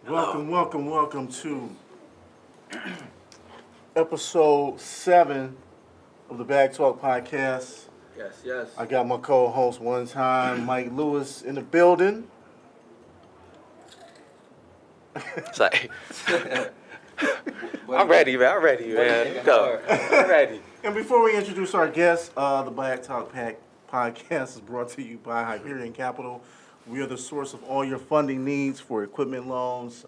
Welcome to episode 7 of the Bag Talk Podcast. Yes. I got my co-host one time, Mike Lewis, in the building. Sorry. I'm ready, man. Go. I'm ready. And before we introduce our guest, the Bag Talk Podcast is brought to you by Hyperion Capital. We are the source of all your funding needs for equipment loans,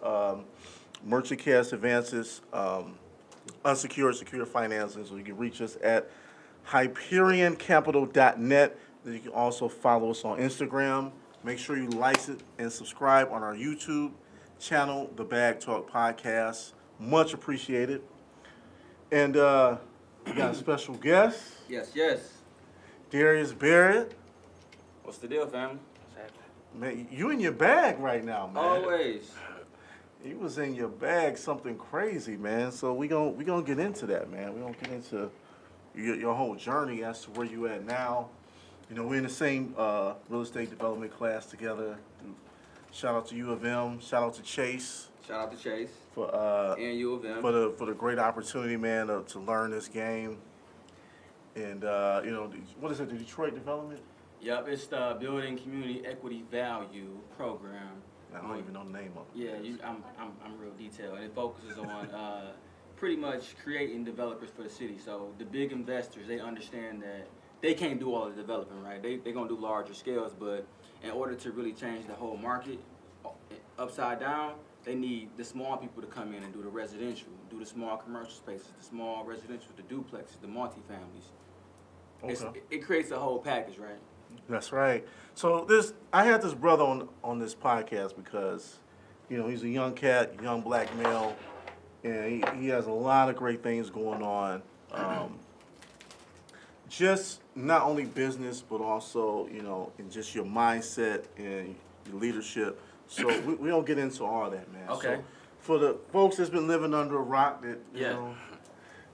merchant cash advances, unsecured, secure financing. So you can reach us at HyperionCapital.net. Then you can also follow us on Instagram. Make sure you like it and subscribe on our YouTube channel, the Bag Talk Podcast. Much appreciated. And we got a special guest. Yes. Darrius Barrett. What's the deal, family? Man, you in your bag right now, man. Always. You was in your bag something crazy, man. So we gonna get into that, man. We gonna get into your whole journey as to where you at now. You know, we're in the same real estate development class together. Shout out to U of M. Shout out to Chase. Shout out to Chase. For and U of M. for the great opportunity, man, to learn this game. And you know, what is it? The Detroit Development? Yep, it's the Building Community Equity Value Program. I don't even know the name of it. Yeah, I'm real detailed, and it focuses on pretty much creating developers for the city. So the big investors, they understand that they can't do all the developing, right? They're gonna do larger scales, but in order to really change the whole market upside down, they need the small people to come in and do the residential, do the small commercial spaces, the small residential, the duplexes, the multifamilies. Okay. It creates a whole package, right? That's right. So I had this brother on this podcast because, you know, he's a young cat, young black male, and he has a lot of great things going on. Just not only business, but also, you know, in just your mindset and your leadership. So we don't get into all that, man. Okay. So for the folks that's been living under a rock that, you know,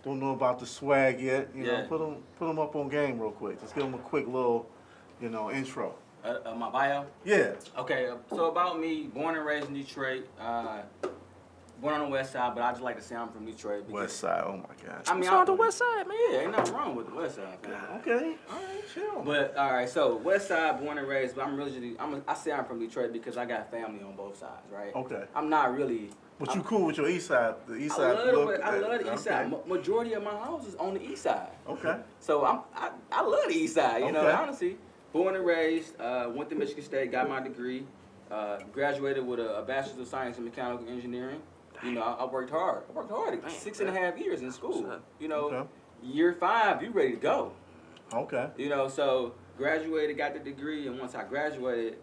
don't know about the swag yet, you know, put them up on game real quick. Just give them a quick little, you know, intro. My bio? Yeah. Okay, so about me, born and raised in Detroit, born on the west side, but I just like to say I'm from Detroit. West side, oh my gosh. I mean, I'm on the west side, man. Yeah, ain't nothing wrong with the west side. Okay, all right, chill. But, all right, so west side, born and raised, but I say I'm from Detroit because I got family on both sides, right? Okay. I'm not really... But you cool with your east side, the east side look? I love the east side. Majority of my house is on the east side. Okay. So I love the east side, you know, honestly. Born and raised, went to Michigan State, got my degree, graduated with a Bachelor's of Science in Mechanical Engineering. You know, I worked hard. 6.5 years in school. You know, year 5, you ready to go. Okay. You know, so graduated, got the degree, and once I graduated,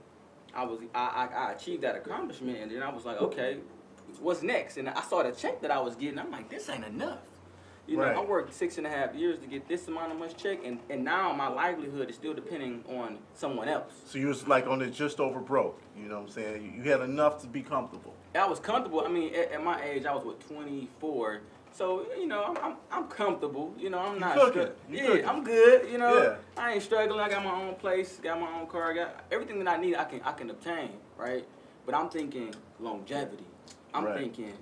I achieved that accomplishment, and then I was like, okay, what's next? And I saw the check that I was getting. I'm like, this ain't enough. You know, I worked 6.5 years to get this amount of much check, and now my livelihood is still depending on someone else. So you was like on it just over broke, you know what I'm saying? You had enough to be comfortable. I was comfortable. I mean, at my age, I was, 24. So, you know, I'm comfortable. You know, I'm not struggling. Yeah, I'm good. You know, I ain't struggling. I got my own place, got my own car, got everything that I need. I can obtain, right? But I'm thinking longevity. I'm thinking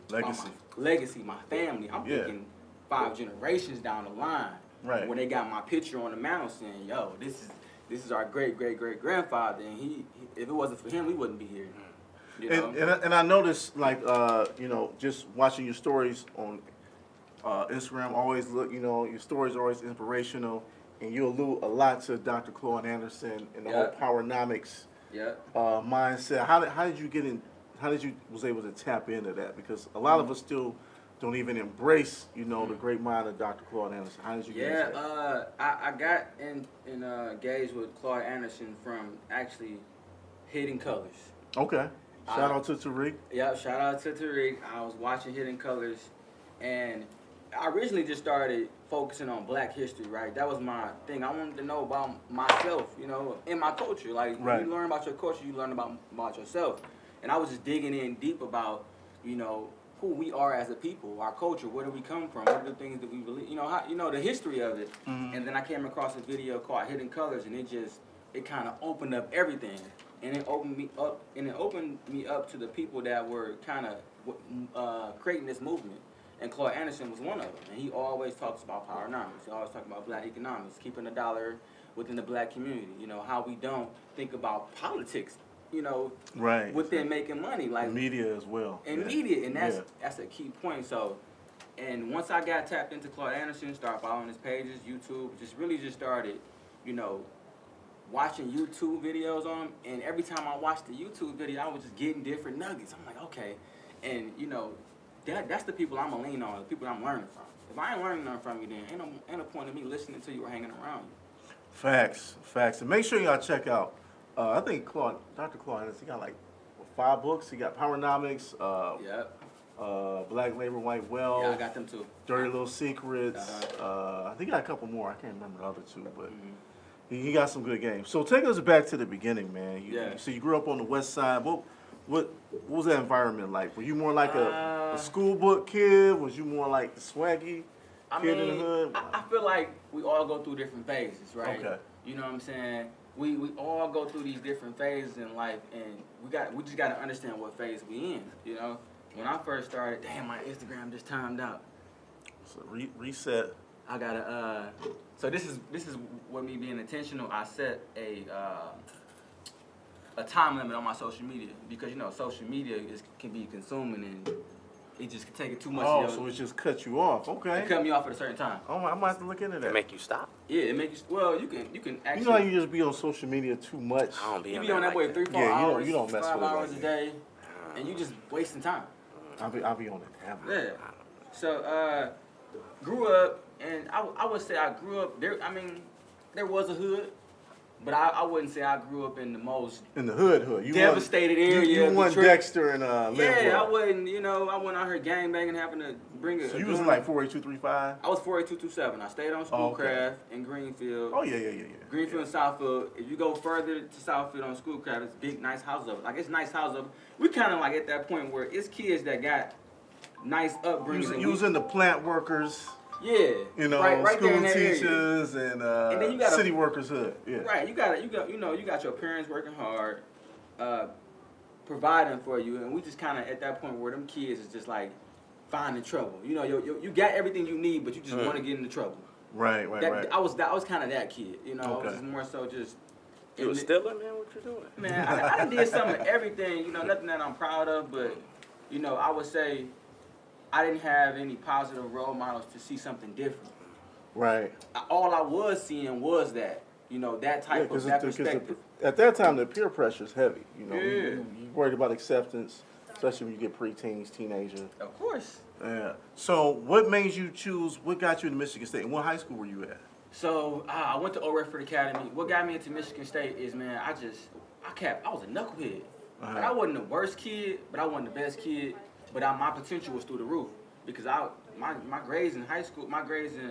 legacy, my family. I'm thinking 5 generations down the line. Right. When they got my picture on the mantle saying, "Yo, this is our great grandfather," and he if it wasn't for him, we wouldn't be here. You know? And I noticed, like, you know, just watching your stories on Instagram, always look, you know, your stories are always inspirational, and you allude a lot to Dr. Claude Anderson and the whole Powernomics mindset. How did you get in? How did you was able to tap into that? Because a lot of us still don't even embrace, you know, the great mind of Dr. Claude Anderson. How did you get into that? I got engaged with Claude Anderson from actually Hidden Colors. Okay. Shout out to Tariq. Yeah, shout out to Tariq. I was watching Hidden Colors, and I originally just started focusing on Black history, right? That was my thing. I wanted to know about myself, you know, in my culture. Like, when you learn about your culture, you learn about yourself. And I was just digging in deep about, you know, who we are as a people, our culture, where do we come from, what are the things that we believe, you know, how, you know, the history of it. Mm-hmm. And then I came across a video called Hidden Colors, and it kind of opened up everything. And it opened me up to the people that were kind of creating this movement. And Claude Anderson was one of them. And he always talks about powernomics. He always talks about black economics, keeping the dollar within the black community. You know, how we don't think about politics, you know, right, within making money. Like media as well. And media, and that's a key point. So, and once I got tapped into Claude Anderson, started following his pages, YouTube, just started, you know, watching YouTube videos on him. And every time I watched the YouTube video, I was just getting different nuggets. I'm like, okay. And, you know, that's the people I'm going to lean on, the people I'm learning from. If I ain't learning nothing from you, then ain't no point in me listening to you or hanging around you. Facts. And make sure y'all check out, I think Dr. Claude Anderson, he got like 5 books. He got Powernomics, Black Labor, White Wealth. Yeah, I got them too. Dirty Little Secrets. I think he got a couple more. I can't remember the other 2, but he got some good games. So take us back to the beginning, man. So you grew up on the West Side. What was that environment like? Were you more like a school book kid? Was you more like the swaggy kid in the hood? I feel like we all go through different phases, right? Okay. You know what I'm saying? We all go through these different phases in life, and we just got to understand what phase we in, you know? When I first started, damn, my Instagram just timed out. So reset. I gotta, so this is with me being intentional. I set a time limit on my social media because, you know, social media can be consuming and it just can take it too much. Oh, so it just cut you off. Okay. It cut me off at a certain time. Oh, I might have to look into that. It make you stop? Yeah, it makes you, well, you can actually. You know how you just be on social media too much? I don't be You on be on that way 3-4 hours, you don't mess 5 with it hours like a day, and you just wasting time. I'll be on it. Yeah. So, grew up, and I would say I grew up there. I mean, there was a hood, but I wouldn't say I grew up in the most in the hood. You devastated area. You weren't Dexter and yeah, I wasn't. You know, I went out here gangbanging, having to bring it. So you was like 48235. I was 48227. I stayed on Schoolcraft in Greenfield. Oh yeah. Greenfield and Southfield. If you go further to Southfield on Schoolcraft, it's big, nice houses up. Like it's nice houses up. We kind of like at that point where it's kids that got nice upbringing. You was in the plant workers. Yeah, you know, right school there in that teachers area. and then you got city workers hood. Yeah. Right, you got your parents working hard, providing for you, and we just kind of at that point where them kids is just like finding trouble. You know, you got everything you need, but you just want to get into trouble. Right. I was kind of that kid. You know, I was more so just. You a stealer, man? What you doing? Man, I done did some of everything. You know, nothing that I'm proud of, but you know, I would say. I didn't have any positive role models to see something different. Right. All I was seeing was that, you know, that type of that perspective. At that time, the peer pressure is heavy. You know, Yeah. you worried about acceptance, especially when you get preteens, teenagers. Of course. Yeah. So, what made you choose? What got you into Michigan State? And what high school were you at? So I went to Old Redford Academy. What got me into Michigan State is, man, I was a knucklehead. Like, I wasn't the worst kid, but I wasn't the best kid. But my potential was through the roof because my grades in high school, my grades in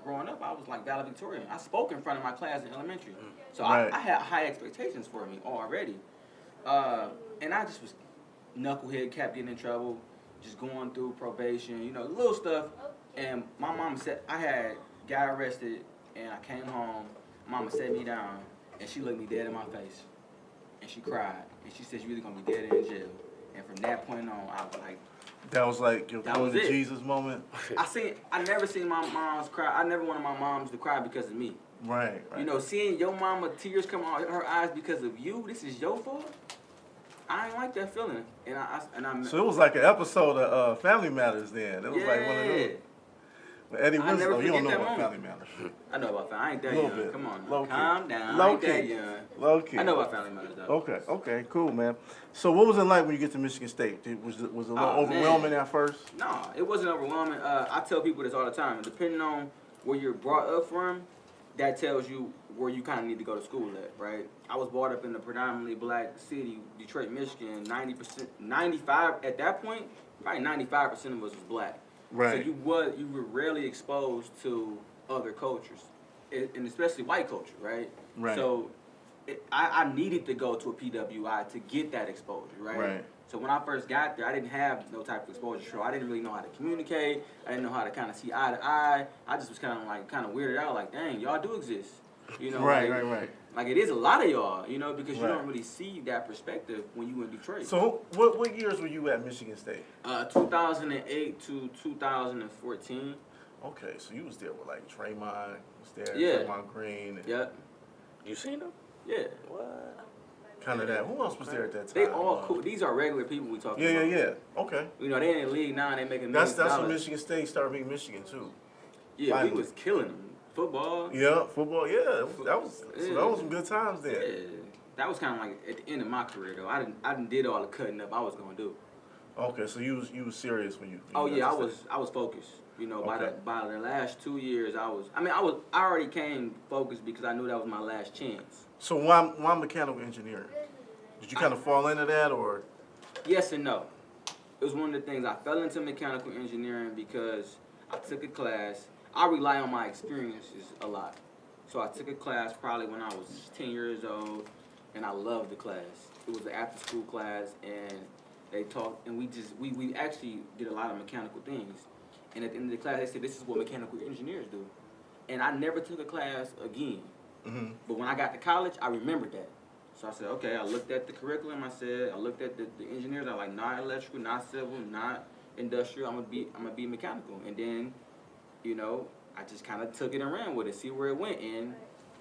growing up, I was like valedictorian. I spoke in front of my class in elementary, so I had high expectations for me already. And I just was knucklehead, kept getting in trouble, just going through probation, you know, little stuff. And my mom said I got arrested, and I came home. Mama sat me down, and she looked me dead in my face, and she cried, and she said, "You're either gonna be dead or in jail." And from that point on, I was like, that was like your coming to it. Jesus moment. I never seen my moms cry. I never wanted my moms to cry because of me. Right. You know, seeing your mama tears come out her eyes because of you. This is your fault. I ain't like that feeling. And I. So it was like an episode of Family Matters. Then it was like one of those. Eddie Winslow, you don't know about Family Matters. I know about Family. I ain't that young. Bit. Come on, low calm down. Low I ain't key. that young. Low key. I know about Family Matters though. Okay, cool, man. So what was it like when you get to Michigan State? Was it a little overwhelming at first? No, it wasn't overwhelming. I tell people this all the time. Depending on where you're brought up from, that tells you where you kind of need to go to school at, right? I was brought up in a predominantly black city, Detroit, Michigan. 95 at that point, probably 95% of us was black. Right. So you were rarely exposed to other cultures, and especially white culture, right? Right. So I needed to go to a PWI to get that exposure, right? Right. So when I first got there, I didn't have no type of exposure. So I didn't really know how to communicate. I didn't know how to kind of see eye to eye. I just was kind of weirded out, like, dang, y'all do exist. You know, Right. Like it is a lot of y'all, you know, because you Right. don't really see that perspective when you in Detroit. So what years were you at Michigan State? 2008 to 2014. Okay, so you was there with like Draymond was there, Yeah. Draymond Green, and Yep. You seen them? Yeah. What? kind of that. Who else was there at that time? They all cool. These are regular people we talking about. Yeah. Okay. You know, they in the league now and they making That's millions of when dollars. Michigan State started being Michigan too. Yeah, finally. we was killing them. Football. Yeah, football. Yeah, that was some good times there. Yeah. That was kind of like at the end of my career though. I didn't did all the cutting up I was gonna do. Okay, so you was serious when you. Oh got yeah, to State. I was focused. You know, Okay. by the last 2 years, I already came focused because I knew that was my last chance. So why mechanical engineering? Did you kind of fall into that or? Yes and no. It was one of the things I fell into mechanical engineering because I took a class. I rely on my experiences a lot. So I took a class probably when I was 10 years old, and I loved the class. It was an after-school class, and they talked, and we actually did a lot of mechanical things. And at the end of the class, they said, this is what mechanical engineers do. And I never took a class again. Mm-hmm. But when I got to college, I remembered that. So I said, okay, I looked at the curriculum. I looked at the engineers. I like, not electrical, not civil, not industrial. I'm gonna be mechanical. And then, you know, I just kind of took it and ran with it, see where it went. And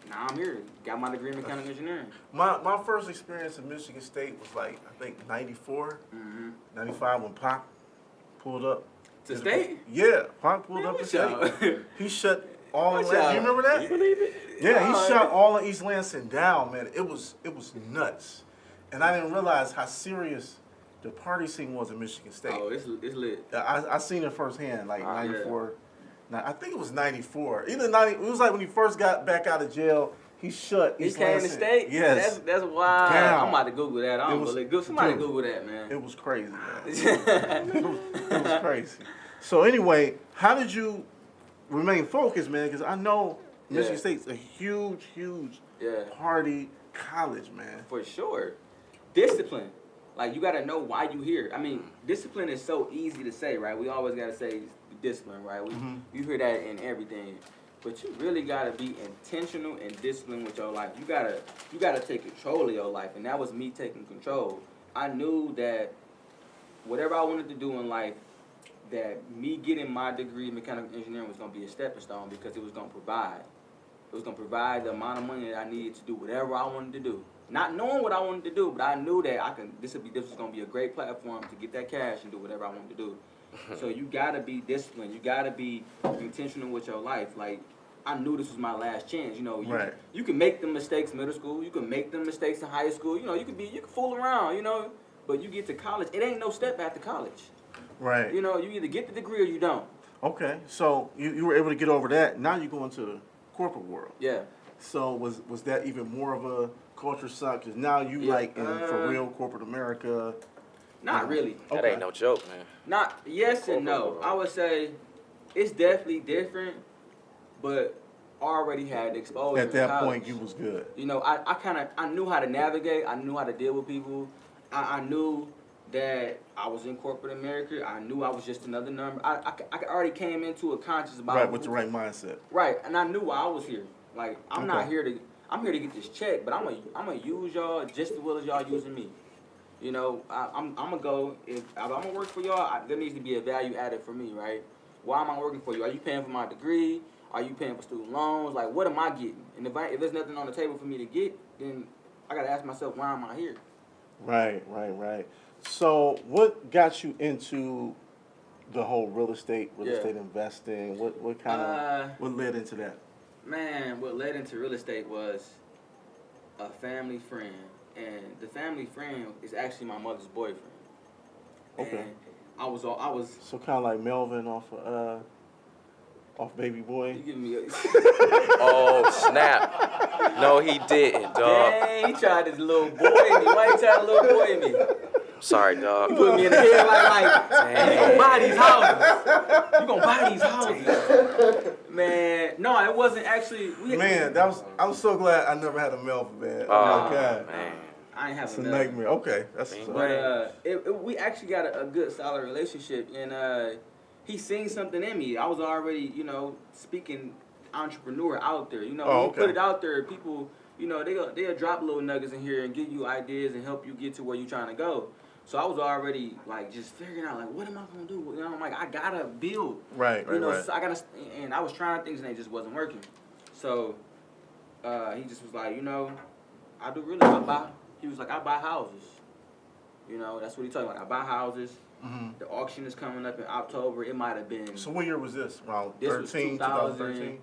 now I'm here. Got my degree in mechanical engineering. My first experience at Michigan State was like, I think 94, 95 when Pac pulled up. To state? Yeah, Pac pulled up to Watch out. state. He shut all in Watch Lansing. out. You remember that? You believe it? Yeah, he No, shut all of East Lansing down, man. It was nuts. And I didn't realize how serious the party scene was in Michigan State. Oh, it's lit. I seen it firsthand, like Oh, yeah. 94. Now, I think it was 94. Either 90, it was like when he first got back out of jail, he shut He East came to Lansing. state? Yes. That's wild. Down. I'm about to Google that. I don't It was- believe. Somebody dude, Google that, man. It was crazy, man. It was crazy. So anyway, how did you remain focused, man? Because I know Michigan Yeah. State's a huge Yeah. party college, man. For sure. Discipline. Like, you got to know why you here. I mean, discipline is so easy to say, right? We always got to say discipline, right? You hear that in everything. But you really got to be intentional and disciplined with your life. You gotta take control of your life. And that was me taking control. I knew that whatever I wanted to do in life, that me getting my degree in mechanical engineering was going to be a stepping stone because it was going to provide. It was going to provide the amount of money that I needed to do whatever I wanted to do. Not knowing what I wanted to do, but I knew that this was going to be a great platform to get that cash and do whatever I wanted to do. So you got to be disciplined. You got to be intentional with your life. Like, I knew this was my last chance. You know, you can make the mistakes in middle school. You can make the mistakes in high school. You know, you can fool around, you know. But you get to college, it ain't no step after college. Right. You know, you either get the degree or you don't. Okay, so you were able to get over that. Now you go into the corporate world. Yeah. So was that even more of a culture shock? Because now you like in for real corporate America. Not really. That ain't no joke, man. Not yes and no. Corporate world. I would say it's definitely different, but already had exposure. At that in college. point, you was good. You know, I knew how to navigate. I knew how to deal with people. I knew that I was in corporate America. I knew I was just another number. I already came into it conscious about Right, with the right mindset. Right, and I knew why I was here. Like, I'm not Okay. here to. I'm here to get this check, but I'm gonna use y'all just as well as y'all using me. You know, I'm gonna go. If I'm gonna work for y'all, there needs to be a value added for me, right? Why am I working for you? Are you paying for my degree? Are you paying for student loans? Like, what am I getting? And if there's nothing on the table for me to get, then I gotta ask myself, why am I here? Right. So what got you into the whole real estate investing? What kind of what led into that? Man, what led into real estate was a family friend, and the family friend is actually my mother's boyfriend. Okay. And I was So kind of like Melvin off Baby Boy. You giving me a Oh, snap. No, he didn't, dog. dang, he tried this little boy in me. Why he tried to little boy in me? Sorry, dog. You put me in the head like you gonna buy these houses. You gonna buy these houses. Man, no, it wasn't actually. Man, I was so glad I never had a Melvin, man. Oh, my God. man. I ain't It's having a that. nightmare. Okay, that's But we actually got a good, solid relationship, and he seen something in me. I was already, you know, speaking entrepreneur out there. You know, Oh, when you okay. put it out there, people, you know, they'll drop little nuggets in here and give you ideas and help you get to where you're trying to go. So I was already like just figuring out like what am I gonna do? You know, I'm like I gotta build. Right. You know, so I gotta, and I was trying things and they just wasn't working. So he just was like, you know, I do really. He was like, I buy houses. You know, that's what he told me. Like I buy houses. Mm-hmm. The auction is coming up in October. It might have been. So what year was this? Around This was 2013?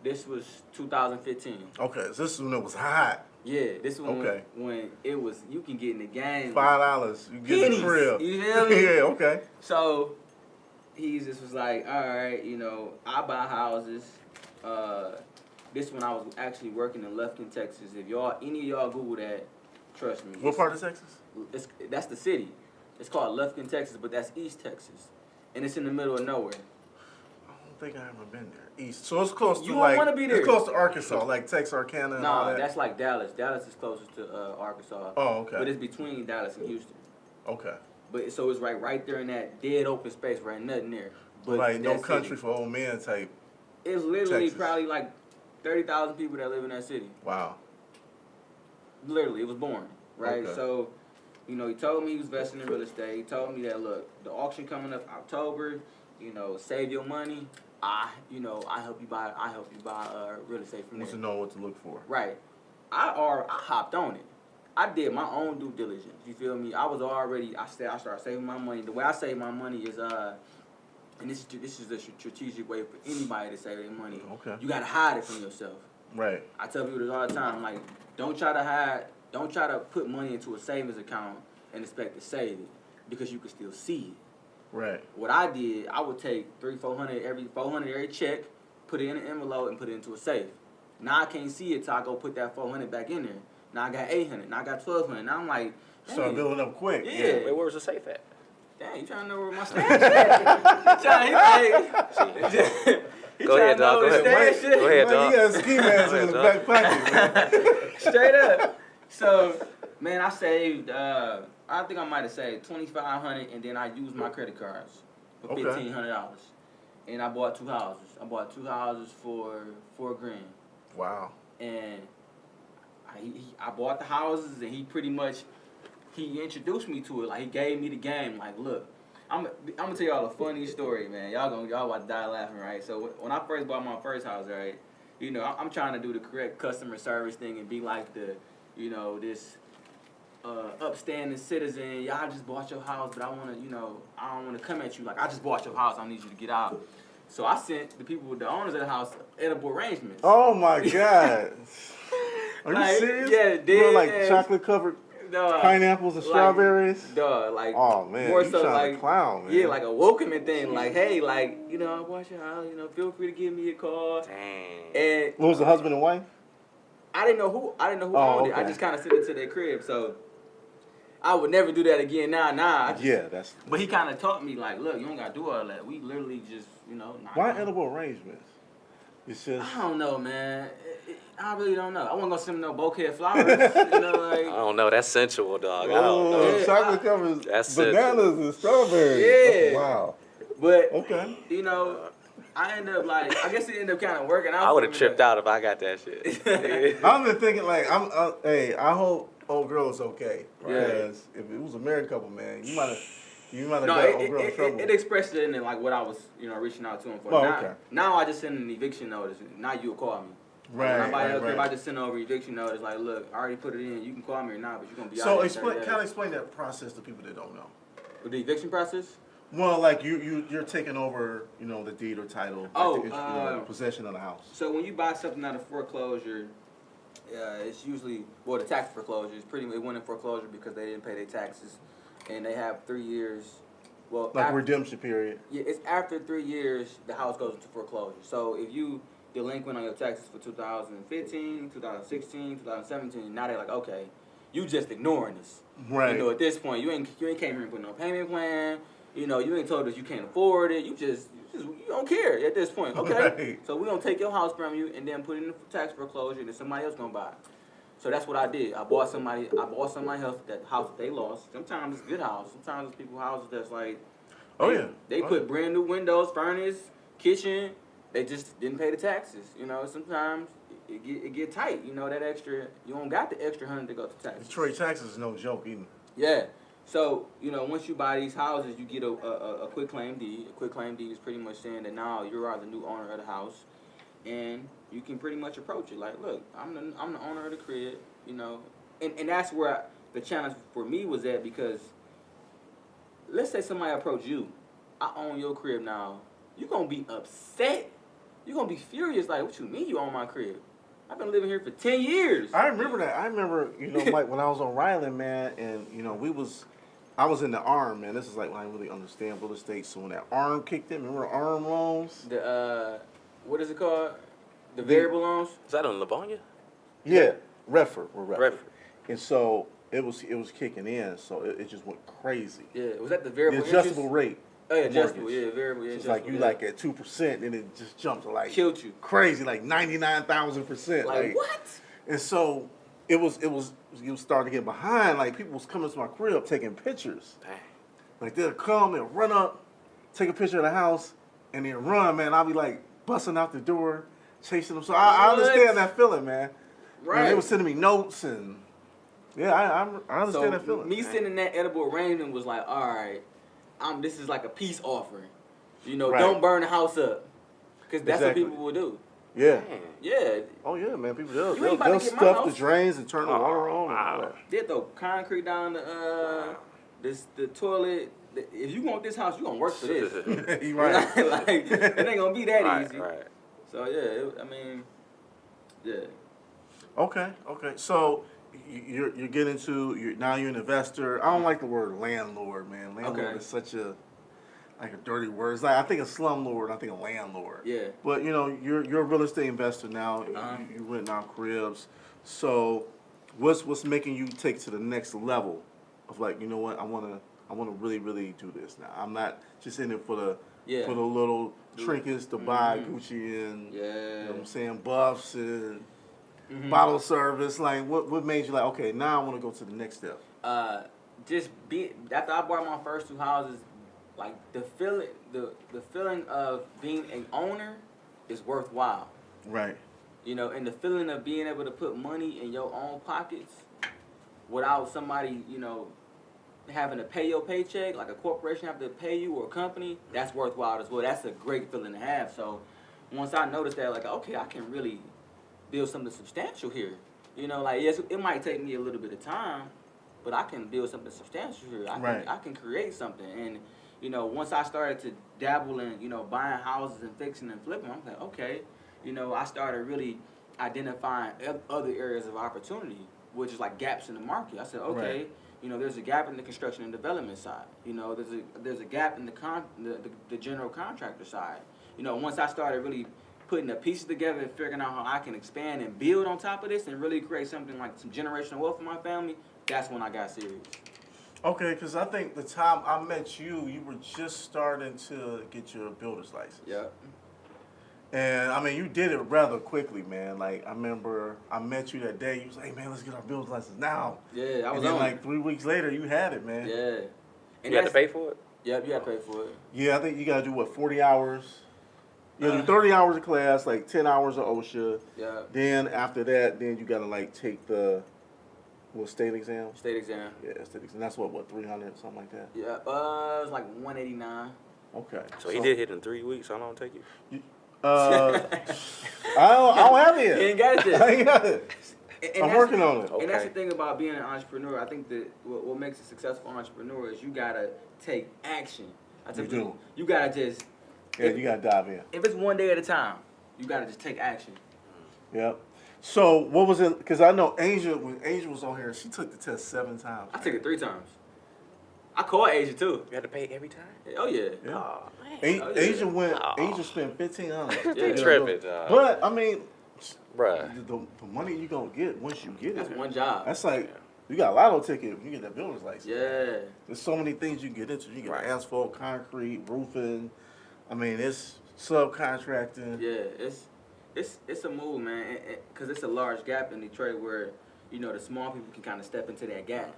This was 2015. Okay, so this is when it was hot. Yeah, this one Okay. when it was you can get in the game. $5, you get Pennies, the crib. you feel me? Yeah, okay. So he just was like, all right, you know, I buy houses. This one I was actually working in Lufkin, Texas. If any of y'all Google that, trust me. What part of Texas? That's the city. It's called Lufkin, Texas, but that's East Texas, and it's in the middle of nowhere. I don't think I ever been there. East. So it's close to You don't wanna be there. It's close to Arkansas, like Texarkana and all No, that. that's like Dallas. Dallas is closest to Arkansas. Oh, okay. But it's between Dallas and Houston. Okay. But so it's right there in that dead open space, right? Nothing there. But Like no that country city, for old men type. it's literally Texas. probably like 30,000 people that live in that city. Wow. Literally, it was born, right? Okay. So, you know, he told me he was investing in real estate. He told me that, look, the auction coming up October, you know, save your money. I help you buy real estate from Wants to there. know what to look for. Right. I hopped on it. I did my own due diligence. You feel me? I started saving my money. The way I save my money is and this is a strategic way for anybody to save their money. Okay. You gotta hide it from yourself. Right. I tell people this all the time. Like, don't try to put money into a savings account and expect to save it because you can still see it. Right. What I did, I would take $400 every check, put it in an envelope, and put it into a safe. Now I can't see it till I go put that $400 back in there. Now I got $800. Now I got $1,200. Now I'm like, Start dang. building up quick. Yeah. Wait, where was the safe at? Dang, you trying to know where my stash at? Go ahead, dog. Go ahead. Go ahead, Man, dog. you got a ski mask Go in the ahead, back pocket, man. Straight up. So, man, I saved, I think I might have saved $2,500, and then I used my credit cards for Okay. $1,500. And I bought 2 houses. I bought 2 houses for $4,000. Wow. And I bought the houses, and he introduced me to it. Like, he gave me the game. Like, look, I'm gonna tell y'all a funny story, man. Y'all about to die laughing, right? So when I first bought my first house, right, you know, I'm trying to do the correct customer service thing and be like the, you know, this upstanding citizen. Yeah, I just bought your house, but I don't want to come at you like I just bought your house. I need you to get out. So I sent the owners of the house, edible arrangements. Oh my God. Are you Like, serious? yeah, You know, like dead. chocolate covered Dog. pineapples and strawberries. Like Oh man, more you so trying like to clown, man. yeah, like a welcoming thing. Like, hey, like, you know, I bought your house. You know, feel free to give me a call. Dang. And What was the husband and wife? I didn't know who owned it. I okay. just kind of sent it to their crib. So I would never do that again. Yeah, that's. But he kind of taught me like, look, you don't gotta do all that. We literally just, you know. Why edible arrangements? It's just. I don't know, man. I really don't know. I wasn't gonna send him no bouquet of flowers. You know, like. I don't know. That's sensual, dog. I don't Oh, know. Yeah, chocolate covered That's bananas and strawberries. Yeah. Wow. But Okay. you know, I ended up like, I guess it ended up kind of working out. I would have for me, tripped though. out if I got that shit. I've been thinking like hey, I hope old girl is okay. Yeah. Because if it was a married couple, man, you might have No, got old girl in trouble. it expressed it in like what I was, you know, reaching out to him for. Oh, now, okay. now I just send an eviction notice. Now you'll call me. Right. When I buy Right. your crib, I Right. just send over eviction notice. Like, look, I already put it in. You can call me or not, but you're gonna be out. So here in explain, 30 kind of days. explain that process to people that don't know. With the eviction process. Well, like you're taking over, you know, the deed or title, Oh, like the possession of the house. So when you buy something out of foreclosure, it's usually the tax foreclosure. It went in foreclosure because they didn't pay their taxes, and they have 3 years. Well, Like redemption period. Yeah, it's after 3 years the house goes into foreclosure. So if you delinquent on your taxes for 2015, 2016, 2017, now they're like, okay, you just ignoring us. Right. You know, at this point, you ain't came here and put no payment plan. You know, you ain't told us you can't afford it. You don't care at this point. Okay, Right. so we gonna take your house from you and then put it in the tax foreclosure, and then somebody else gonna buy it. So that's what I did. I bought somebody house that they lost. Sometimes it's good house. Sometimes it's people houses that's like, Oh yeah. they put brand new windows, furnace, kitchen. they just didn't pay the taxes. You know, sometimes it get tight. You know, that extra, you don't got the extra $100 to go to taxes. Detroit taxes is no joke either. Yeah. So, you know, once you buy these houses, you get a quick claim deed. A quick claim deed is pretty much saying that now you are the new owner of the house, and you can pretty much approach it like, look, I'm the owner of the crib, you know, and that's where the challenge for me was at, because let's say somebody approach you, I own your crib now, you're gonna be upset, you're gonna be furious, like, what you mean you own my crib? I've been living here for 10 years. I remember that. I remember, you know, like when I was on Ryland, man, and you know, I was in the ARM, man. This is like when I really understand real estate. So when that ARM kicked in, remember ARM loans? The what is it called? The variable loans? Is that on Livonia? Yeah, Redford. We're Redford. Redford. And so it was kicking in, so it just went crazy. Yeah, was that the variable The adjustable interest? rate. Oh yeah, adjustable. mortgage. Yeah, variable. Yeah, So it's like you like at 2%, and it just jumped to like killed you. crazy, like 99,000%. Like what? And so it was starting to get behind. Like people was coming to my crib taking pictures. Dang. Like they'll come, they'll run up, take a picture of the house, and then run, man. I'll be like busting out the door, chasing them. So I understand that feeling, man. Right. And they were sending me notes, and yeah, I understand that feeling. Me sending that edible arrangement was like, all right, this is like a peace offering. You know, Right. don't burn the house up, because that's Exactly. what people will do. Yeah. Yeah, Oh yeah, man. People You ain't about they'll to get my stuff the house. drains and turn the water on. wow. And all that. they throw concrete down the toilet. If you want this house, you gonna work for this. You right. Like it ain't gonna be that Right, easy. right. So yeah, I mean, yeah. Okay. So you're getting to now you're an investor. I don't like the word landlord, man. Landlord Okay. is such a dirty word. It's like I think a slumlord, I think a landlord. Yeah. But you know, you're a real estate investor now. Uh-huh. You rent out cribs. So what's making you take to the next level of like, you know what, I wanna really, really do this now. I'm not just in it for the little trinkets to buy Gucci and you know what I'm saying, buffs and bottle service. Like what made you like, okay, now I wanna go to the next step? After I bought my first two houses, like the feeling of being an owner is worthwhile. Right. You know, and the feeling of being able to put money in your own pockets without somebody, you know, having to pay your paycheck, like a corporation have to pay you or a company, that's worthwhile as well. That's a great feeling to have. So once I noticed that, like, okay, I can really build something substantial here. You know, like, yes, it might take me a little bit of time, but I can build something substantial here. I can create something. And, you know, once I started to dabble in, you know, buying houses and fixing and flipping, I'm like, okay, you know, I started really identifying other areas of opportunity, which is like gaps in the market. I said, okay, Right. you know, there's a gap in the construction and development side. You know, there's a gap in the general contractor side. You know, once I started really putting the pieces together and figuring out how I can expand and build on top of this and really create something like some generational wealth for my family, that's when I got serious. Okay, because I think the time I met you, you were just starting to get your builder's license. Yeah. And I mean, you did it rather quickly, man. Like I remember, I met you that day. You was like, "Hey, man, let's get our builder's license now." Yeah, I was and then, on. like 3 weeks later, you had it, man. Yeah. And You had to pay for it? Yeah, you got to pay for it. Yeah, I think you gotta do what 40 hours. You gotta do 30 hours of class, like 10 hours of OSHA. Yeah. Then after that, then you gotta like take the state exam. State exam. Yeah, state exam. That's what 300 something like that. Yeah. It was like 189. Okay. So he did hit in 3 weeks. How long did it take you? I don't have it yet. You ain't got it yet. I ain't got it. And I'm that's working the- on it. And that's Okay. the thing about being an entrepreneur. I think that what makes a successful entrepreneur is you gotta take action. I tell You people, do. you gotta just. Yeah, you gotta dive in. If it's one day at a time, you gotta just take action. Yep. So what was it? Because I know when Asia was on here, she took the test 7 times. I took it 3 times. I called Asia too. You had to pay every time? Oh yeah. Yeah. Oh, man. Oh, yeah. Asia spent $1,500. They tripping, dog. But I mean, Bruh. the money you gonna get once you get That's it. one job. That's like you got a lotto ticket when you get that builder's license. Yeah. There's so many things you can get into. You get Right. asphalt, concrete, roofing. I mean, it's subcontracting. Yeah. It's a move, man. Because it's a large gap in Detroit where, you know, the small people can kind of step into that gap.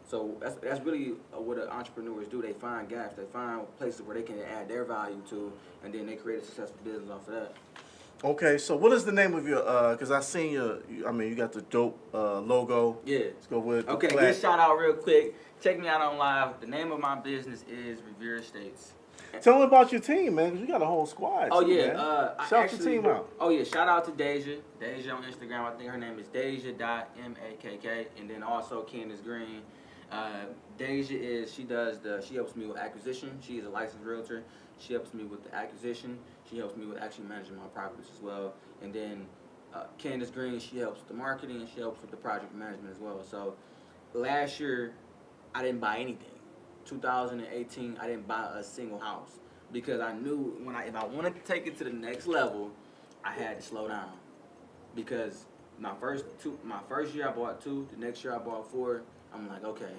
So that's really what entrepreneurs do. They find gaps. They find places where they can add their value to, and then they create a successful business off of that. Okay, so what is the name of your? Because I seen you got the dope logo. Yeah. Let's go with. Okay, good shout out real quick. Check me out on live. The name of my business is Revere Estates. Tell me about your team, man, because you got a whole squad. Oh, too, yeah. Man. Shout the team out. Oh, yeah. Shout out to Deja. Deja on Instagram. I think her name is Deja.makk. And then also Candace Green. Deja she helps me with acquisition. She is a licensed realtor. She helps me with the acquisition. She helps me with actually managing my properties as well. And then Candace Green, she helps with the marketing and she helps with the project management as well. So last year, I didn't buy anything. 2018, I didn't buy a single house because I knew if I wanted to take it to the next level, I had to slow down. Because my first year I bought 2, the next year I bought 4. I'm like, okay.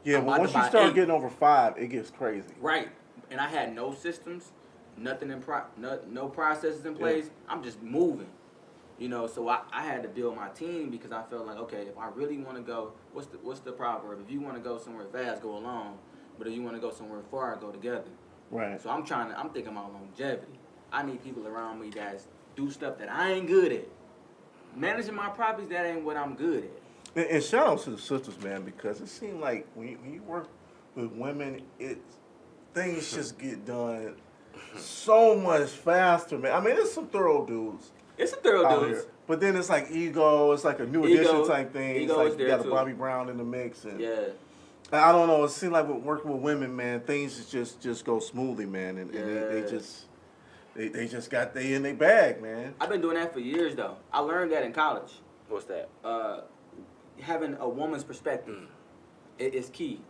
Yeah, but once you start getting over 5, it gets crazy. Right, and I had no systems, nothing no processes in place. Yeah. I'm just moving, So I had to build my team because I felt like, okay, if I really want to go, what's the proverb? If you want to go somewhere fast, go alone. But if you want to go somewhere far, go together. Right. So I'm thinking about longevity. I need people around me that do stuff that I ain't good at. Managing my properties, that ain't what I'm good at. And shout out to the sisters, man, because it seems like when you work with women, things just get done so much faster, man. I mean, there's some thorough dudes. It's some thorough dudes. Here. But then it's like ego. It's like a new edition type thing. It's like you got a Bobby Brown in the mix. And yeah. I don't know. It seems like with working with women, man, things just go smoothly, man, and they just got they in their bag, man. I've been doing that for years, though. I learned that in college. What's that? Having a woman's perspective is key.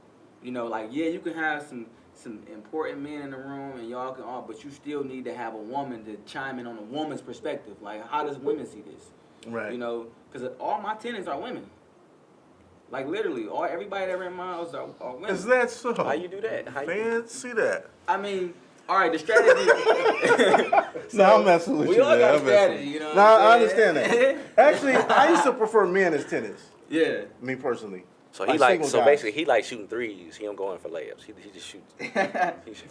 You can have some important men in the room, and y'all can all, but you still need to have a woman to chime in on a woman's perspective. Like, how does women see this? Right. Because all my tenants are women. Like, literally, everybody that rent my house are women. Is that so? How you do that? Fancy that. I mean, all right, the strategy. No, I'm messing with you. We all got a strategy, No, I understand that. Actually, I used to prefer men as tenants. Yeah. Me personally. So basically he likes shooting threes. He don't go in for layups. He just shoots.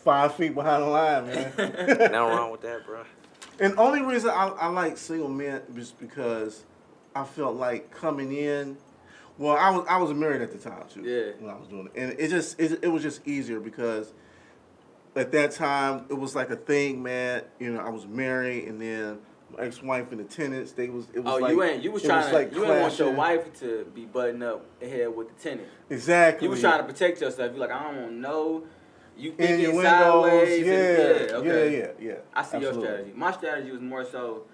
5 feet behind the line, man. Nothing wrong with that, bro. And only reason I like single men is because I felt like coming in. Well, I was married at the time too. Yeah. When I was doing it, and it was just easier because at that time it was like a thing, man. I was married, and then my ex-wife and the tenants. You didn't want your wife to be butting up ahead with the tenant. You Exactly. was trying to protect yourself. You're like, I don't want to know. You thinking thinking sideways. Yeah. I see your strategy. My strategy was more so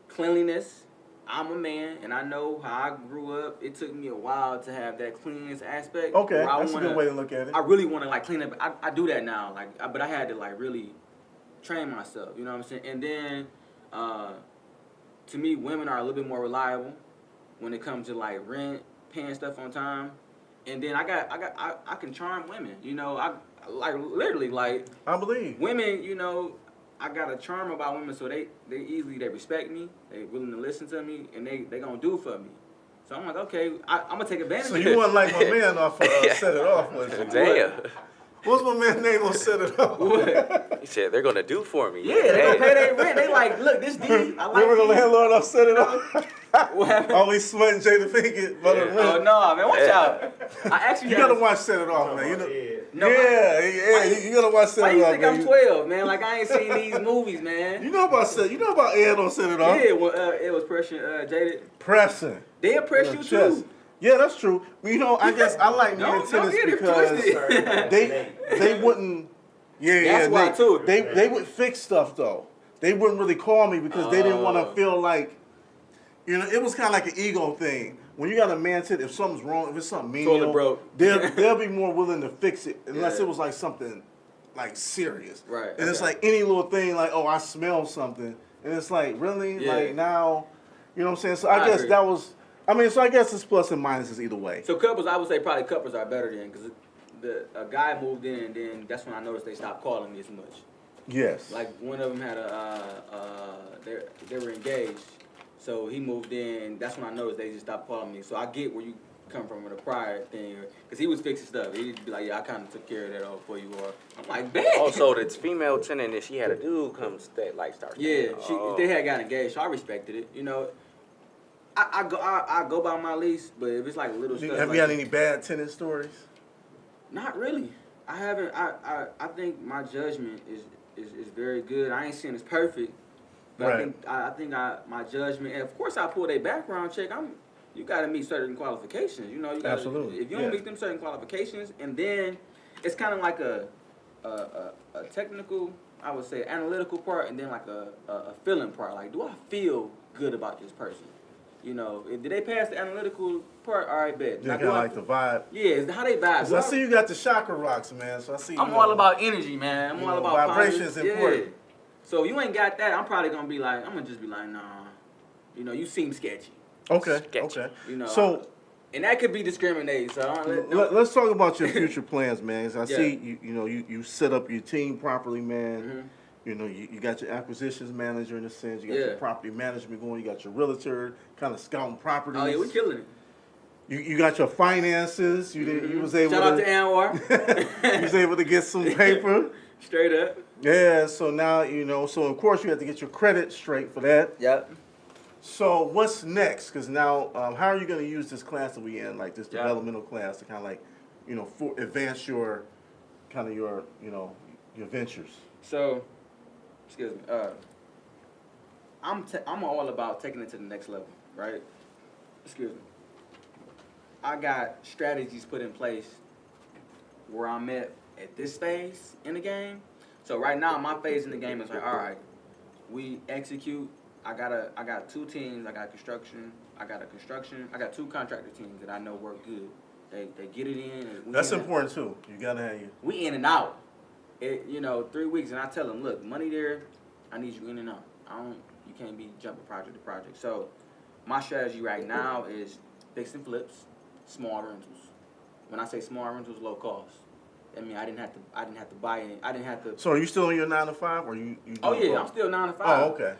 cleanliness. I'm a man, and I know how I grew up. It took me a while to have that cleanliness aspect. Okay, that's a good way to look at it. I really want to clean up. I do that now, but I had to really train myself. You know what I'm saying? And then, to me, women are a little bit more reliable when it comes to rent, paying stuff on time. And then I can charm women. I believe women. I got a charm about women, so they respect me, they willing to listen to me, and they gonna do for me. So I'm like, okay, I'm gonna take advantage of it. So you wasn't like my man off Set It Off, was you? Damn. What's my man's name on Set It Off? What? He said they're gonna do for me. Yeah, they gonna pay their rent. They like, look, this D, I like Remember the landlord off Set It Off? What happened? Always smutting Jada Pinkett. Oh no, man, watch out. I actually you gotta watch Set It Off, man. No, you gotta watch Set It Off. Why you think I'm 12, man? Like, I ain't seen these movies, man. You know about Ed on Set It Off? Yeah, well, it was pressing Jada. Pressing. They oppress you too. Yeah, that's true. I guess I like men in tennis because they wouldn't. That's why too. They would fix stuff though. They wouldn't really call me because they didn't want to feel like, it was kind of like an ego thing. When you got a man tennis, if something's wrong, if it's something menial, broke. they'll be more willing to fix it unless it was like something like serious. Right. And it's like any little thing, like, oh, I smell something, and it's like, really, like now, you know what I'm saying? So I guess agree. that was. So I guess it's plus and minuses either way. So couples, I would say probably couples are better then, because a guy moved in, and then that's when I noticed they stopped calling me as much. Yes. Like one of them had they were engaged, so he moved in. That's when I noticed they just stopped calling me. So I get where come from the prior thing, because he was fixing stuff. He'd be like, yeah, I kind of took care of that all for you, or I'm like, bet. Oh, so the female tenant, and she had a dude come start. Yeah, Oh. they had got engaged, so I respected it. You know, I go by my lease, but if it's like little stuff. Have you had any bad tenant stories? Not really. I haven't. I think my judgment is very good. I ain't saying it's perfect, but Right. I think my judgment. And of course, I pull a background check. You got to meet certain qualifications. You know, you gotta, Absolutely. If you don't meet them certain qualifications, and then it's kind of like a technical, I would say, analytical part, and then like a feeling part. Like, do I feel good about this person? You know, did they pass the analytical part? All right, bet. Just kind of like the vibe. Yeah, it's how they vibe. So I see you got the chakra rocks, man. So I see. I'm all about energy, man. I'm all about vibration is important. Yeah. So you ain't got that. I'm probably gonna be like, I'm gonna just be like, nah. You know, you seem sketchy. Okay. Sketchy. Okay. You know. So. And that could be discriminating. So Let's talk about your future plans, man. I Yeah. see you set up your team properly, man. Mhm. You know, you got your acquisitions manager in a sense. You got Yeah. your property management going. You got your realtor kind of scouting properties. Oh yeah, we killing it. You got your finances. You was able Shout out to to Anwar. you was able to get some paper. Straight up. Yeah. So now so of course you have to get your credit straight for that. Yep. So what's next? Because now, how are you going to use this class that we in, like this Yeah. developmental class, to kind of like, advance your ventures? So, excuse me. I'm all about taking it to the next level, right? Excuse me. I got strategies put in place where I'm at this phase in the game. So right now, my phase in the game is like, all right, we execute. I got two teams. I got construction. I got two contractor teams that I know work good. They get it in. And That's important too. You gotta have you. We in and out. 3 weeks, and I tell them, look, money there. I need you in and out. You can't be jumping project to project. So my strategy right now is fix and flips, small rentals. When I say small rentals, low cost. I mean, I didn't have to buy any. I didn't have to. So are you still on your 9 to 5, or you Oh yeah, both? I'm still 9 to 5. Oh, okay.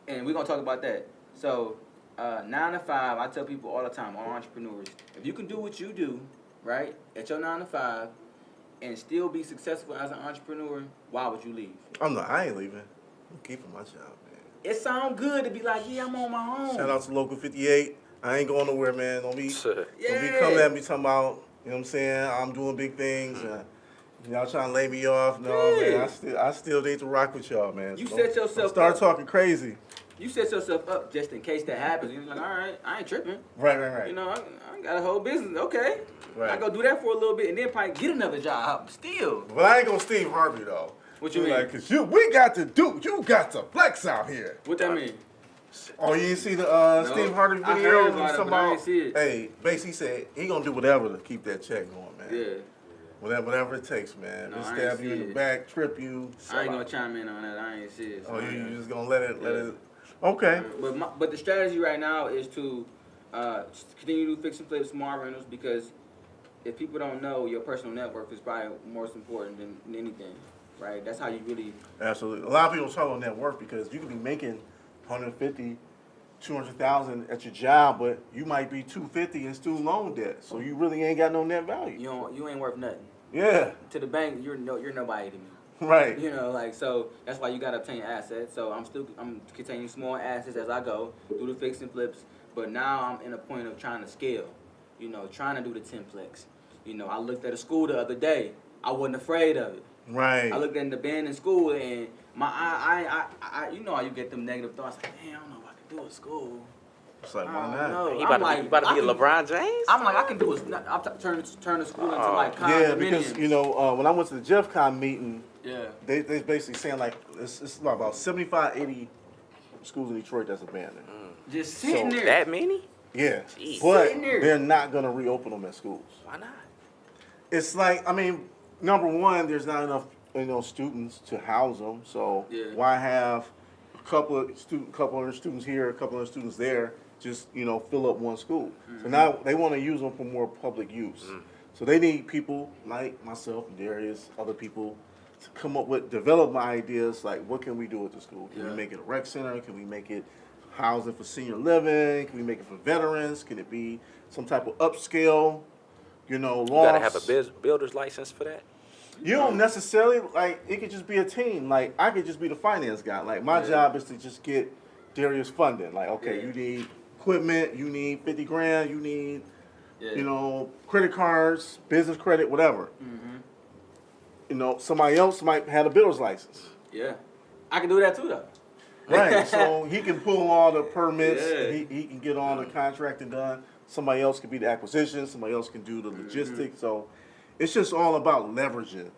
And we're gonna talk about that. So 9 to 5, I tell people all the time, all entrepreneurs, if you can do what you do, right, at your 9 to 5, and still be successful as an entrepreneur, why would you leave? I ain't leaving. I'm keeping my job, man. It sounds good to be like, yeah, I'm on my own. Shout out to Local 58. I ain't going nowhere, man. Don't be Yeah. coming at me talking about, you know what I'm saying, I'm doing big things. Y'all trying to lay me off? No, Yeah. man. I still need to rock with y'all, man. You So set don't yourself start up. talking crazy. You set yourself up just in case that happens. You're like, all right, I ain't tripping. Right. You know, I got a whole business. Okay. Right. I go do that for a little bit and then probably get another job still. But I ain't gonna Steve Harvey though. What you mean? Like, cause you got to flex out here. What that mean? Oh, you didn't see the Steve Harvey I video? heard He was about it, talking but I ain't see it. Hey, basically he said he gonna do whatever to keep that check going, man. Yeah. Whatever it takes, man. No, Just I ain't stab you in see the it. back, trip you. I ain't gonna chime in on that. I ain't see it. So Oh, I you ain't- just gonna let it. Okay. But the strategy right now is to continue to fix and flip small rentals, because if people don't know, your personal net worth is probably most important than anything, right? That's how you really. Absolutely. A lot of people talk on net worth because you could be making 150, 200,000 at your job, but you might be 250 in student loan debt. So you really ain't got no net value. You ain't worth nothing. Yeah. To the bank, you're nobody to me. Right. You know, like, so that's why you gotta obtain assets. So I'm containing small assets as I go, do the fix and flips. But now I'm in a point of trying to scale. You know, trying to do the 10-plex. You know, I looked at a school the other day. I wasn't afraid of it. Right. I looked at the band in school, and I you know how you get them negative thoughts. Like, man, I don't know if I can do a school. It's like, I why don't not? know. You I'm about to be LeBron James? I'm like, I can do a. I'm turn the school into like condominiums. Yeah, because when I went to the JeffCon meeting, Yeah. they basically saying like it's about 75, 80 schools in Detroit that's abandoned. Just sitting So there. That many? Yeah, Jeez. but Sitting there. they're not gonna reopen them at schools. Why not? It's like, I mean, number one, there's not enough students to house them. So Yeah. why have a couple of students here, a couple of students there? Just fill up one school. So now they want to use them for more public use. So they need people like myself, Darrius, other people to come up with development ideas. Like, what can we do with the school? Can we make it a rec center? Can we make it housing for senior living? Can we make it for veterans? Can it be some type of upscale, You lofts? gotta have a builder's license for that. You don't necessarily, like, it could just be a team. Like, I could just be the finance guy. Like, my job is to just get Darrius funding. Like, okay, you need equipment, you need 50 grand, you need, credit cards, business credit, whatever. Somebody else might have a builder's license. Yeah. I can do that too, though. Right, so he can pull all the permits, Yeah. he can get all the contracting done. Somebody else can be the acquisition, somebody else can do the logistics. So it's just all about leveraging,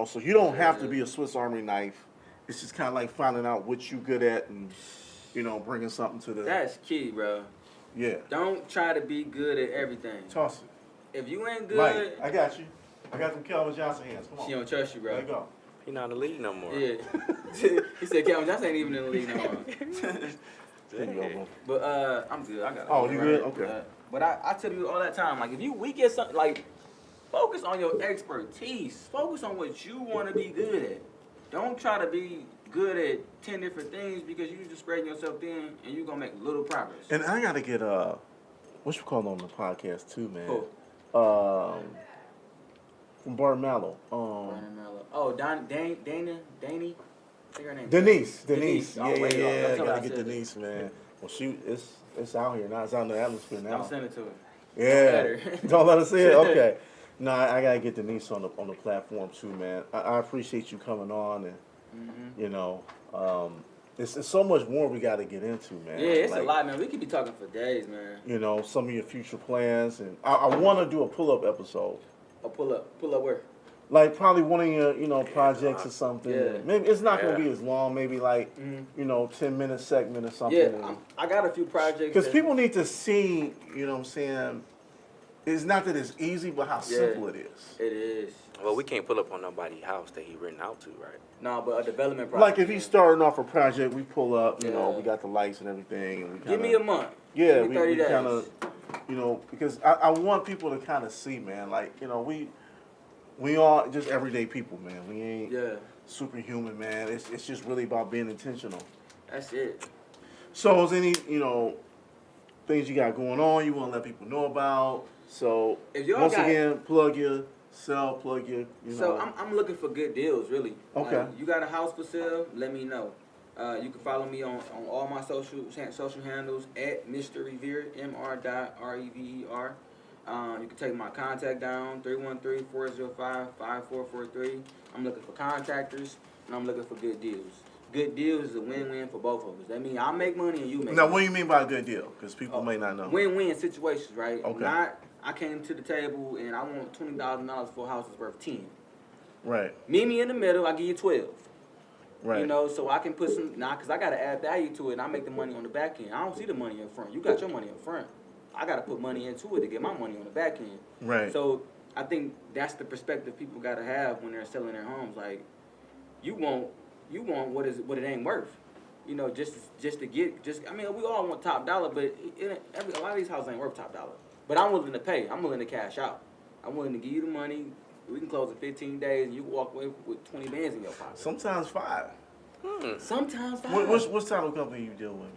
so you don't have to be a Swiss Army knife. It's just kind of like finding out what you're good at and, bringing something to the... That's key, bro. Yeah. Don't try to be good at everything. Toss it. If you ain't good... Mike, I got you. I got them Calvin Johnson hands. Come on. She don't trust you, bro. There you go. He not in the league no more. Yeah. He said Calvin Johnson ain't even in the league no more. There you go, bro. But I'm good. I got it. Oh, you good? Okay. But I tell you all that time, like, if you weak at something, like, focus on your expertise. Focus on what you want to be good at. Don't try to be good at 10 different things because you just spreading yourself thin and you're going to make little progress. And I got to get, what you call on the podcast too, man? Who? From Bar Mallow. Brandon Mello. Oh, Dana? I think her name is Denise. Oh, Yeah, wait, that's what I gotta get said. Denise, man. Well, it's out here now. It's out in the atmosphere now. Don't send it to her. Yeah. Don't let her see it? Okay. No, I gotta get Denise on the platform too, man. I appreciate you coming on and it's so much more we gotta get into, man. Yeah, it's a lot, man. We could be talking for days, man. Some of your future plans, and I wanna do a pull-up episode. A pull up where? Like probably one of your, projects or something. Yeah. Maybe it's not gonna be as long. Maybe like 10-minute segment or something. Yeah, I got a few projects. Because people need to see, what I'm saying. It's not that it's easy, but how simple it is. It is. Well, we can't pull up on nobody's house that he renting out to, right? No, but a development project. Like if he's starting off a project, we pull up. Yeah. We got the lights and everything, and we kinda, Give me a month. Yeah, Give me 30 we days. kind of, because I want people to kind of see, man. Like we are just everyday people, man. We ain't superhuman, man. It's just really about being intentional. That's it. So, is any things you got going on you want to let people know about? So, If y'all once got- again, plug your. So I'm looking for good deals, really. Okay. Like, you got a house for sale? Let me know. You can follow me on all my social handles at Mr. Revere, Mr.Rever. You can take my contact down, 313-405-5443. I'm looking for contractors, and I'm looking for good deals. Good deals is a win-win for both of us. That means I make money and you make Now, money. what do you mean by a good deal? Because people may not know. Win-win situations, right? Okay. Not, I came to the table and I want $20,000 for a house that's worth 10. Right. Meet me in the middle, I give you 12. Right. So I can put some, because I got to add value to it and I make the money on the back end. I don't see the money in front. You got your money in front. I got to put money into it to get my money on the back end. Right. So I think that's the perspective people got to have when they're selling their homes. Like, you want what it ain't worth. Just to get, we all want top dollar, but a lot of these houses ain't worth top dollar. But I'm willing to pay. I'm willing to cash out. I'm willing to give you the money. We can close in 15 days, and you can walk away with 20 bands in your pocket. Sometimes 5. Sometimes 5. What title company you deal with?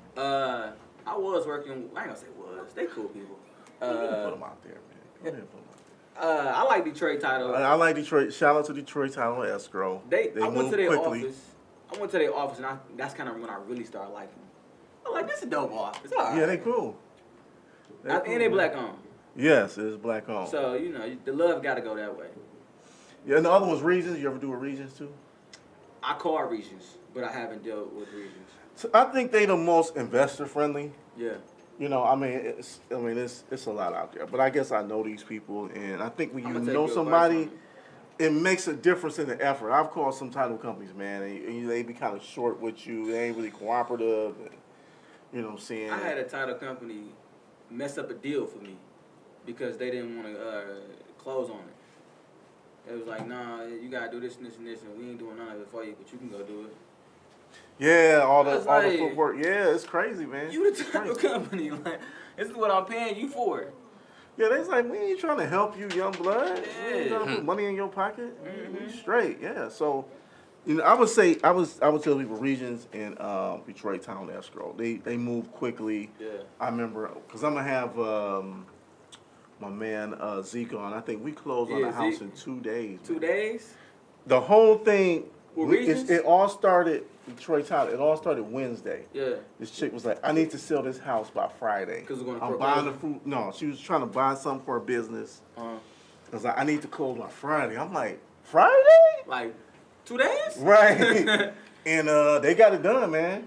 I was working. I ain't gonna say was. They cool people. Put them out there, man. Go ahead and put them out there. I like Detroit title. I like Detroit. Shout out to Detroit Title Escrow. I went move to their quickly. office. I went to their office, and that's kind of when I really started liking them. I'm like, this is a dope office. All right. Yeah, they cool. And they black owned. Yes, it's black owned. So, the love got to go that way. Yeah, and the other one's Regions. You ever do a Regions too? I call Regions, but I haven't dealt with Regions. So I think they the most investor friendly. Yeah. It's a lot out there. But I guess I know these people, and I think when you I'ma take know your somebody, advice it makes a difference in the effort. I've called some title companies, man, and they be kind of short with you. They ain't really cooperative. And, you know what I'm saying? I had a title company mess up a deal for me because they didn't want to close on it. It was like, nah, you got to do this and this and this, and we ain't doing none of it for you, but you can go do it. Yeah, all I was the like, footwork. Yeah, it's crazy, man. You the title company. Like, this is what I'm paying you for. Yeah, they like, we ain't trying to help you, young blood. We ain't Yeah. trying to put money in your pocket. We straight, yeah. So You know, I would tell people Regions and Detroit Town Escrow. They move quickly. Yeah. I remember because I'm gonna have my man Zeke on. I think we closed on the house in 2 days. 2 man. days? The whole thing. Well, Regions? It all started Detroit Town. It all started Wednesday. Yeah. This chick was like, "I need to sell this house by Friday." Because we're gonna I'm buying the food. No, she was trying to buy something for her business. I was like, "I need to close by Friday." I'm like, "Friday?" Like 2 days? Right. And they got it done, man.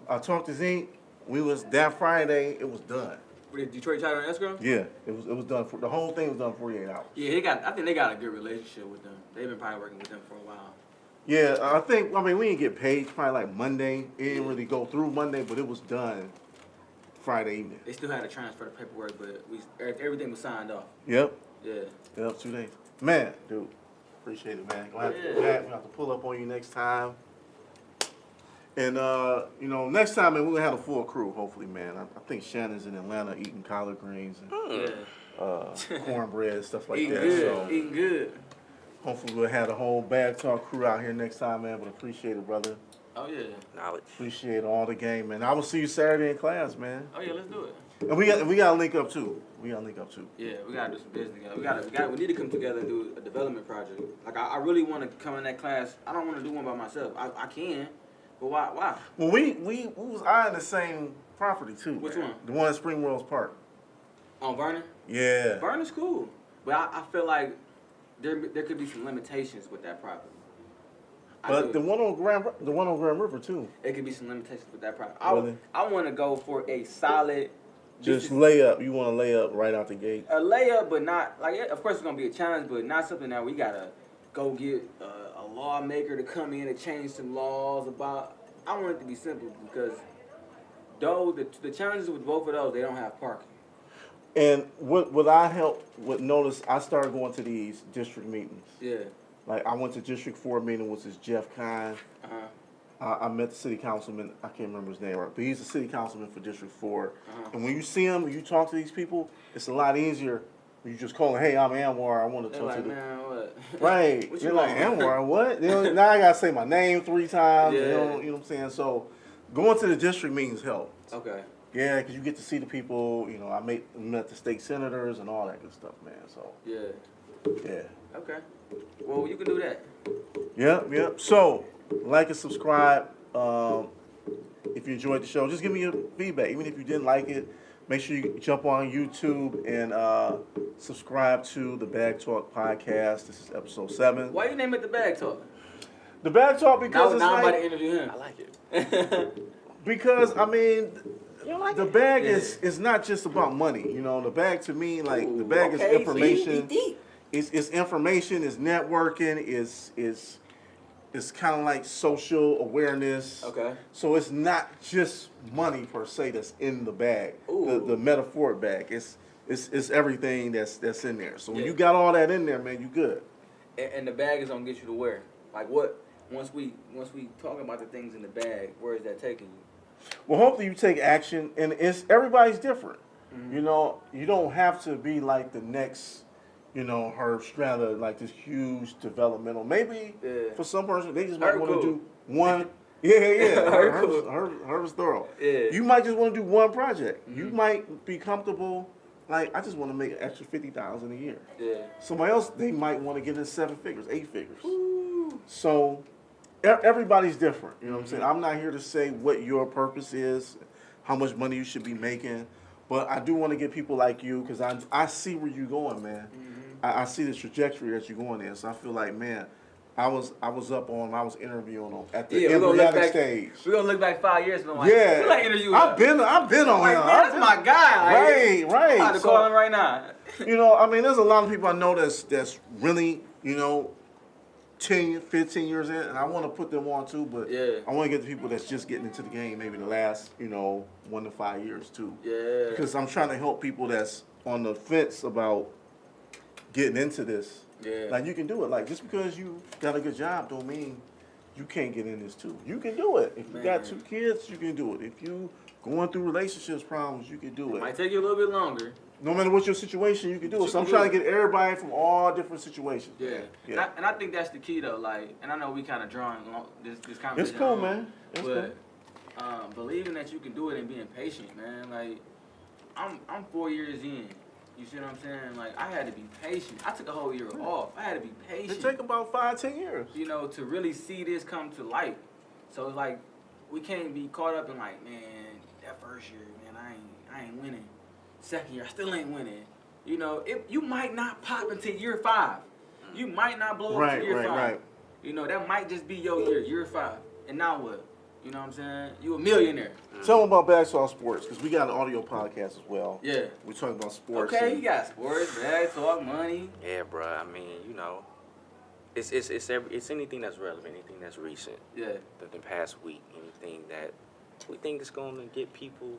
I talked to Zeke. We was that Friday. It was done. With Detroit Title and Escrow? Yeah, it was done. The whole thing was done in 48 hours. Yeah, I think they got a good relationship with them. They've been probably working with them for a while. Yeah, I mean, we didn't get paid probably like Monday. It didn't really go through Monday, but it was done Friday evening. They still had to transfer the paperwork, but everything was signed off. Yep. Yeah. Yep, 2 days. Man, dude, appreciate it, man. Gonna have to, Yeah. we have to pull up on you next time. And, you know, next time, man, we're going to have a full crew, hopefully, man. I think Shannon's in Atlanta eating collard greens and Yeah. cornbread, stuff like Eating that. good. So Eating good. hopefully we'll have the whole Bag Talk crew out here next time, man. But appreciate it, brother. Oh, yeah. Knowledge. Appreciate all the game, man. I will see you Saturday in class, man. Oh, yeah, let's do it. And we got to link up, too. Yeah, We gotta do some business together. We need to come together and do a development project. Like I really want to come in that class. I don't want to do one by myself. I can, but why? Well, we was eyeing the same property, too. Which man. one? The one at Spring Wells Park. On Vernon? Yeah. Vernon's cool, but I feel like there could be some limitations with that property. But the one on Grand River, too. It could be some limitations with that property. Really? I want to go for a solid. Just lay up. You want to lay up right out the gate. A layup, but not like. Of course, it's gonna be a challenge, but not something that we gotta go get a lawmaker to come in and change some laws about. I want it to be simple because though the challenges with both of those, they don't have parking. And what I helped with notice, I started going to these district meetings. Yeah. Like I went to District 4 meeting, which is Jeff Kine. I met the city councilman. I can't remember his name right, but he's the city councilman for District 4. And when you see him, when you talk to these people, it's a lot easier. When you just call him, "Hey, I'm Anwar. I want to talk to you." Man, what? Right. What You're you like, want? "Anwar, what?" Now I gotta say my name 3 times. Yeah. You know what I'm saying? So going to the district meetings help. Okay. Yeah, because you get to see the people. You know, I met the state senators and all that good stuff, man. So Yeah. yeah. Okay. Well, you can do that. Yep. So like and subscribe. If you enjoyed the show, just give me your feedback. Even if you didn't like it, make sure you jump on YouTube and subscribe to the Bag Talk podcast. This is episode 7. Why you name it the Bag Talk? The Bag Talk because it's now I'm like, about to interview him. I like it. because I mean, the bag Yeah. is not just about money. You know, the bag to me, like the Ooh, bag okay, is information. so you deep. It's information. It's networking. It's kind of like social awareness. Okay. So it's not just money per se that's in the bag. Ooh. The metaphoric bag. It's everything that's in there. So when Yeah. you got all that in there, man, you good. And the bag is gonna get you to where? Like what? Once we talk about the things in the bag, where is that taking you? Well, hopefully you take action, and everybody's different. You know, you don't have to be like the next, you know, Herb Strata, like this huge developmental. Maybe for some person they just might Herb want to cool. do one. Yeah. Herb cool. Herb is thorough. Yeah. You might just want to do one project. You might be comfortable. Like I just want to make an extra $50,000 a year. Yeah. Somebody else they might want to get in 7 figures, 8 figures. Ooh. So everybody's different. You know what I'm saying? I'm not here to say what your purpose is, how much money you should be making, but I do want to get people like you because I see where you're going, man. I see the trajectory that you're going in. So I feel like, man, I was interviewing them at the embryonic stage. We're gonna look back 5 years from now. Yeah, We're like interviewing. I've been on Like, him. man, that's my guy. Right. I'm about to call him right now. You know, I mean, there's a lot of people I know that's really, you know, 10, 15 years in, and I want to put them on too, but Yeah. I want to get the people that's just getting into the game maybe the last, you know, 1 to 5 years too. Yeah. Because I'm trying to help people that's on the fence about getting into this. Yeah. Like, you can do it. Like, just because you got a good job don't mean you can't get in this too. You can do it. If you got 2 kids, you can do it. If you going through relationships problems, you can do it. Might take you a little bit longer. No matter what your situation, you can do it. So I'm trying to get everybody from all different situations. Yeah. And I think that's the key though. Like, and I know we kind of drawing this conversation. It's cool, man. It's but believing that you can do it and being patient, man. Like, I'm 4 years in. You see what I'm saying? Like, I had to be patient. I took a whole year off. I had to be patient. It take about 5-10 years. You know, to really see this come to light. So it's like, we can't be caught up in like, man, that first year, man, I ain't winning. Second year, I still ain't winning. You know, you might not pop until year 5. You might not blow up to year 5. Right. You know, that might just be your year 5. And now what? You know what I'm saying? You a millionaire. Tell them about Bag Talk Sports, because we got an audio podcast as well. Yeah. We're talking about sports. Okay, you got sports, bag talk, money. Yeah, bro. I mean, you know, it's anything that's relevant, anything that's recent. Yeah. The past week, anything that we think is going to get people.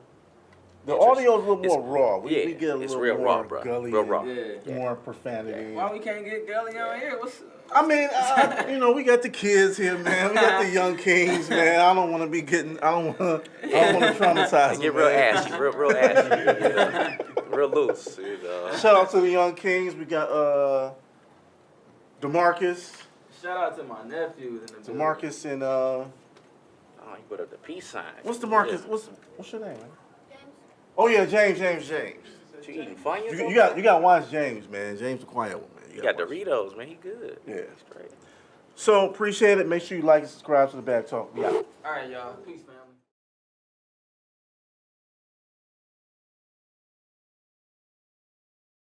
The audio's a little more raw. We get a little real more raw, bro. gully. Real raw. Yeah. More profanity. Why we can't get Gully on here? I mean, you know, we got the kids here, man. We got the young kings, man. I don't want to be getting. I don't want to traumatize them. Get real ashy, real ashy, you know? Real loose. You know? Shout out to the young kings. We got DeMarcus. Shout out to my nephews in the DeMarcus and Oh, you put up the peace sign. what's DeMarcus? What's your name, man? Oh yeah, James. You eating Funyuns? You got to watch James, man. James the quiet one, man. You got Doritos, man. He good. Yeah. Straight. So appreciate it. Make sure you like and subscribe to the Bag Talk. We out. All right, y'all. Peace, family.